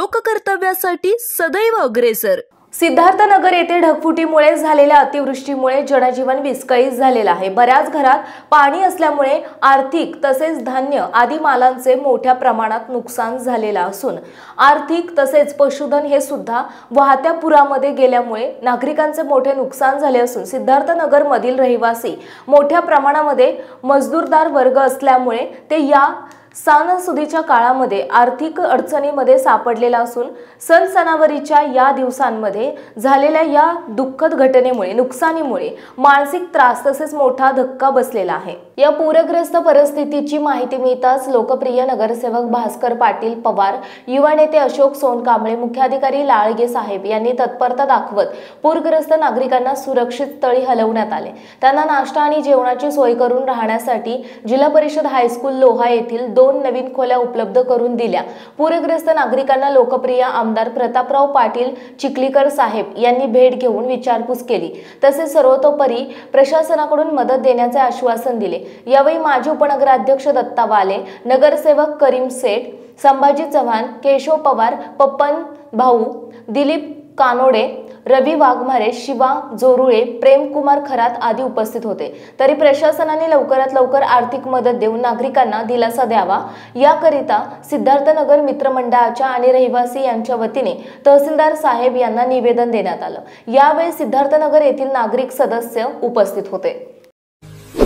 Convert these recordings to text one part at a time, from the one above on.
लोककर्तव्यासाठी सदैव अग्रेसर। सिद्धार्थनगर येथे ढगफुटीमुळे झालेल्या अतिवृष्टीमुळे जनजीवन विस्कळीत झालेलं आहे। बऱ्याच घरात पाणी असल्यामुळे आर्थिक तसेच धान्य आदी मालांचे मोठ्या प्रमाणात नुकसान झालेलं असून आर्थिक तसेच पशुधन हे सुद्धा वाहत्या पुरामध्ये गेल्यामुळे नागरिकांचे मोठे नुकसान झाले असून सिद्धार्थनगर मधील रहिवासी मोठ्या प्रमाणामध्ये मजदूरदार वर्ग असल्यामुळे ते या सणासुदीच्या काळामध्ये आर्थिक अडचणीमध्ये सापडलेला असून सण सणावरीच्या या दिवसांमध्ये झालेल्या या दुःखद घटनेमुळे नुकसानीमुळे मानसिक त्रास तसेच मोठा धक्का बसलेला आहे। या पूरग्रस्त परिस्थितीची माहिती मिळताच लोकप्रिय नगरसेवक भास्कर पाटील पवार, युवा नेते अशोक सोनकांबळे, मुख्याधिकारी लाळगे साहेब यांनी तत्परता दाखवत पूरग्रस्त नागरिकांना सुरक्षित स्थळी हलवण्यात आले। त्यांना नाश्ता आणि जेवणाची सोय करून राहण्यासाठी जिल्हा परिषद हायस्कूल लोहा येथील 2 नवीन खोल्या उपलब्ध करून दिल्या। पूरग्रस्त नागरिकांना लोकप्रिय आमदार प्रतापराव पाटील चिखलीकर साहेब यांनी भेट घेऊन विचारपूस केली, तसेच सर्वतोपरी प्रशासनाकडून मदत देण्याचे आश्वासन दिले। यावेळी माजी उपनगराध्यक्ष दत्ता वाले, नगरसेवक करीम सेठ, संभाजी चव्हाण, केशव पवार, पप्पन भाऊ, दिलीप कानोडे, रवी वाघमारे, शिवा जोरुळे, प्रेमकुमार खरात आदी उपस्थित होते। तरी प्रशासनाने लवकरात लवकर आर्थिक मदत देऊन नागरिकांना दिलासा द्यावा याकरिता सिद्धार्थनगर मित्रमंडळाच्या आणि रहिवासी यांच्या वतीने तहसीलदार साहेब यांना निवेदन देण्यात आलं। यावेळी सिद्धार्थनगर येथील नागरिक सदस्य उपस्थित होते।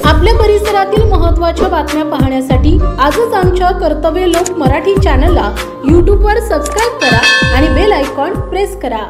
आपल्या परिसरातील महत्त्वाच्या बातम्या पाहण्यासाठी आजच आमच्या कर्तव्य लोक मराठी चॅनलला YouTube वर सबस्क्राइब करा आणि बेल आयकॉन प्रेस करा।